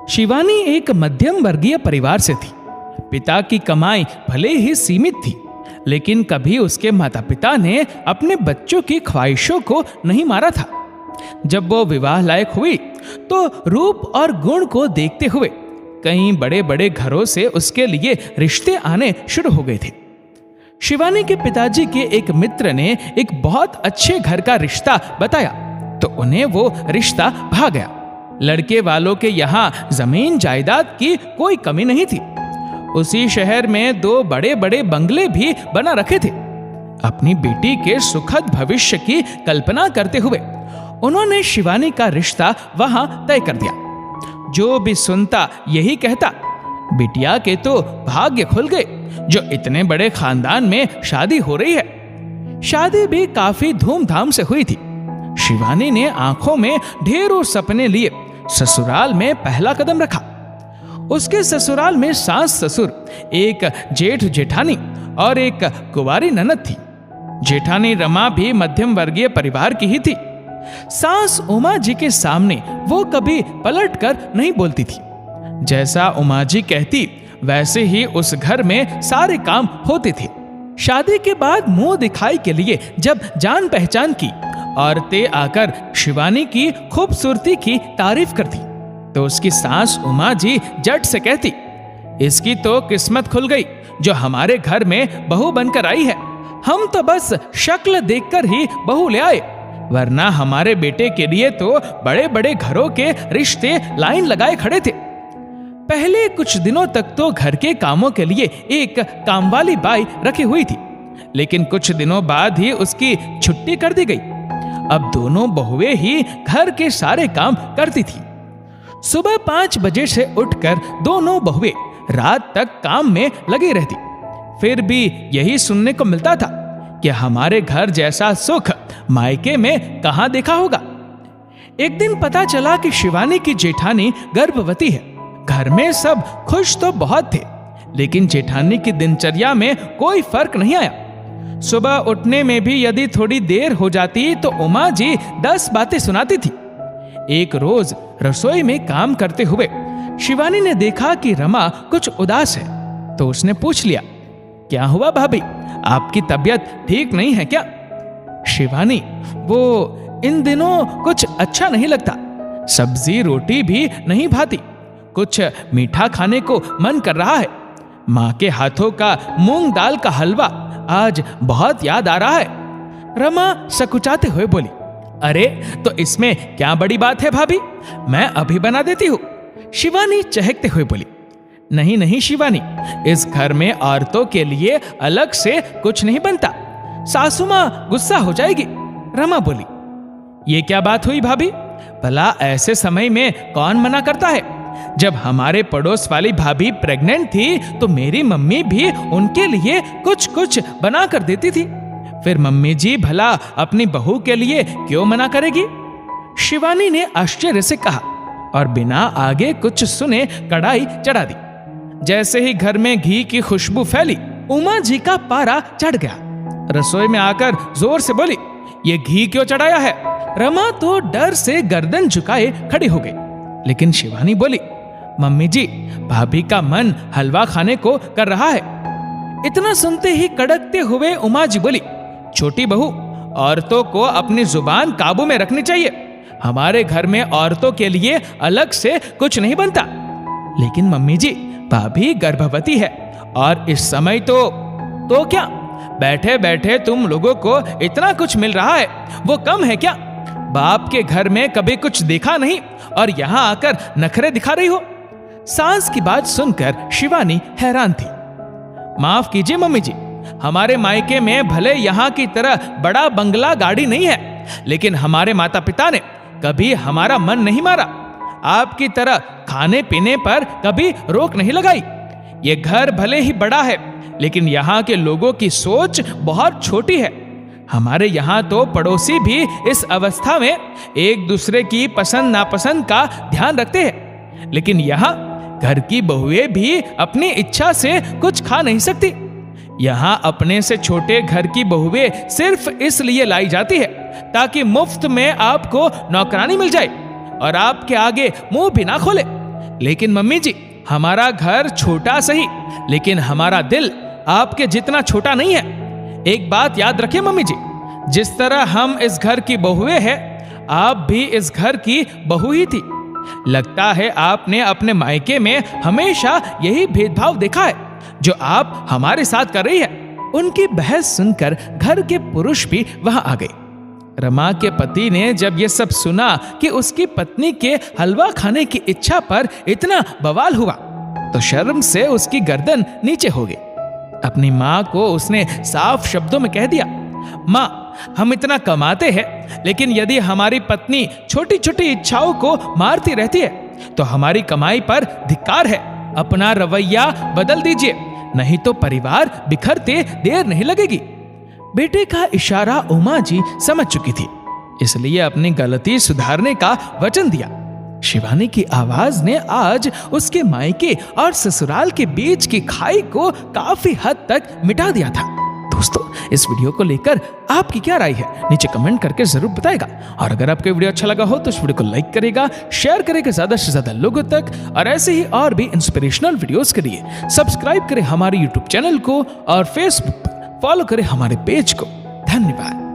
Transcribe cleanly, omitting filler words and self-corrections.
शिवानी एक मध्यम वर्गीय परिवार से थी। पिता की कमाई भले ही सीमित थी, लेकिन कभी उसके माता पिता ने अपने बच्चों की ख्वाहिशों को नहीं मारा था। जब वो विवाह लायक हुई तो रूप और गुण को देखते हुए कई बड़े बड़े घरों से उसके लिए रिश्ते आने शुरू हो गए थे। शिवानी के पिताजी के एक मित्र ने एक बहुत अच्छे घर का रिश्ता बताया तो उन्हें वो रिश्ता भा गया। लड़के वालों के यहाँ जमीन जायदाद की कोई कमी नहीं थी। उसी शहर में 2 बड़े बड़े बंगले भी बना रखे थे। अपनी बेटी के सुखद भविष्य की कल्पना करते हुए उन्होंने शिवानी का रिश्ता वहां तय कर दिया। जो भी सुनता यही कहता, बिटिया के तो भाग्य खुल गए जो इतने बड़े खानदान में शादी हो रही है। शादी भी काफी धूमधाम से हुई थी। शिवानी ने आंखों में ढेरों सपने लिए ससुराल में पहला कदम रखा। उसके ससुराल में सास ससुर, एक जेठ जेठानी और एक कुंवारी ननद थी। जेठानी रमा भी मध्यम वर्गीय परिवार की ही थी। सास उमा जी के सामने वो कभी पलट कर नहीं बोलती थी। जैसा उमा जी कहती वैसे ही उस घर में सारे काम होते थे। शादी के बाद मुंह दिखाई के लिए जब जान पहचान की औरतें आकर शिवानी की खूबसूरती की तारीफ करती तो उसकी सास उमा जी जट से कहती, इसकी तो किस्मत खुल गई जो हमारे घर में बहू बनकर आई है। हम तो बस शक्ल देखकर ही बहू ले आए, वरना हमारे बेटे के लिए तो बड़े बड़े घरों के रिश्ते लाइन लगाए खड़े थे। पहले कुछ दिनों तक तो घर के कामों के लिए एक कामवाली बाई रखी हुई थी, लेकिन कुछ दिनों बाद ही उसकी छुट्टी कर दी गई। अब दोनों बहुएं ही घर के सारे काम करती थी। सुबह 5 बजे से उठकर दोनों बहुएं रात तक काम में लगी रहती। फिर भी यही सुनने को मिलता था कि हमारे घर जैसा सुख मायके में कहां देखा होगा। एक दिन पता चला कि शिवानी की जेठानी गर्भवती है। घर में सब खुश तो बहुत थे, लेकिन जेठानी की दिनचर्या में कोई फर्क नहीं आया। सुबह उठने में भी यदि थोड़ी देर हो जाती तो उमा जी 10 बातें सुनाती थी। एक रोज रसोई में काम करते हुए शिवानी ने देखा कि रमा कुछ उदास है तो उसने पूछ लिया, क्या हुआ भाभी, आपकी तबीयत ठीक नहीं है क्या? शिवानी, वो इन दिनों कुछ अच्छा नहीं लगता, सब्जी रोटी भी नहीं भाती, कुछ मीठा खाने को मन कर रहा है। माँ के हाथों का मूंग दाल का हलवा आज बहुत याद आ रहा है। रमा सकुचाते हुए बोली, अरे तो इसमें क्या बड़ी बात है भाभी, मैं अभी बना देती हूँ। शिवानी चहकते हुए बोली, नहीं नहीं शिवानी, इस घर में औरतों के लिए अलग से कुछ नहीं बनता, सासू माँ गुस्सा हो जाएगी। रमा बोली, ये क्या बात हुई भाभी, भला ऐसे समय में कौन मना करता है? जब हमारे पड़ोस वाली भाभी प्रेग्नेंट थी तो मेरी मम्मी भी उनके लिए कुछ कुछ बना कर देती थी। फिर मम्मी जी भला अपनी बहू के लिए क्यों मना करेगी? शिवानी ने आश्चर्य से कहा और बिना आगे कुछ सुने कढ़ाई चढ़ा दी। जैसे ही घर में घी की खुशबू फैली, उमा जी का पारा चढ़ गया। रसोई में आकर जोर से बोली, ये घी क्यों चढ़ाया है? रमा तो डर से गर्दन झुकाए खड़ी हो गई। लेकिन शिवानी बोली, मम्मी जी, भाभी का मन हलवा खाने को कर रहा है। इतना सुनते ही कड़कते हुए उमा जी बोली, छोटी बहू, औरतों को अपनी जुबान काबू में रखनी चाहिए। हमारे घर में औरतों के लिए अलग से कुछ नहीं बनता। लेकिन मम्मी जी, भाभी गर्भवती है और इस समय तो क्या, बैठे बैठे तुम लोगों को इतना कुछ मिल रहा है, वो कम है क्या? बाप के घर में कभी कुछ देखा नहीं और यहाँ आकर नखरे दिखा रही हो। सास की बात सुनकर शिवानी हैरान थी। माफ कीजिए मम्मी जी, हमारे मायके में भले यहाँ की तरह बड़ा बंगला गाड़ी नहीं है, लेकिन हमारे माता पिता ने कभी हमारा मन नहीं मारा। आपकी तरह खाने पीने पर कभी रोक नहीं लगाई। ये घर भले ही बड़ा है, लेकिन यहाँ के लोगों की सोच बहुत छोटी है। हमारे यहाँ तो पड़ोसी भी इस अवस्था में एक दूसरे की पसंद नापसंद का ध्यान रखते हैं, लेकिन यहाँ घर की बहुएं भी अपनी इच्छा से कुछ खा नहीं सकती। यहाँ अपने से छोटे घर की बहुएं सिर्फ इसलिए लाई जाती है ताकि मुफ्त में आपको नौकरानी मिल जाए और आपके आगे मुंह भी ना खोले। लेकिन मम्मी जी, हमारा घर छोटा सही, लेकिन हमारा दिल आपके जितना छोटा नहीं है। एक बात याद रखिए मम्मी जी, जिस तरह हम इस घर की बहुएं हैं, आप भी इस घर की बहू ही थी। लगता है आपने अपने मायके में हमेशा यही भेदभाव देखा है जो आप हमारे साथ कर रही है। उनकी बहस सुनकर घर के पुरुष भी वहां आ गए। रमा के पति ने जब ये सब सुना कि उसकी पत्नी के हलवा खाने की इच्छा पर इतना बवाल हुआ, तो शर्म से उसकी गर्दन नीचे हो गई। अपनी माँ को उसने साफ शब्दों में कह दिया, माँ, हम इतना कमाते हैं, लेकिन यदि हमारी पत्नी छोटी छोटी इच्छाओं को मारती रहती है तो हमारी कमाई पर धिक्कार है। अपना रवैया बदल दीजिए, नहीं तो परिवार बिखरते देर नहीं लगेगी। बेटे का इशारा उमा जी समझ चुकी थी, इसलिए अपनी गलती सुधारने का वचन दिया। शिवानी की आवाज ने आज उसके मायके और ससुराल के बीच की खाई को काफी हद तक मिटा दिया था। दोस्तों, इस वीडियो को लेकर आपकी क्या राय है, नीचे कमेंट करके जरूर बताएगा। और अगर आपको वीडियो अच्छा लगा हो तो इस वीडियो को लाइक करेगा, शेयर करेगा ज्यादा से ज्यादा लोगों तक, और ऐसे ही और भी इंस्पिरेशनल वीडियोस के लिए सब्सक्राइब करें हमारे यूट्यूब चैनल को और फेसबुक पर फॉलो करें हमारे पेज को। धन्यवाद।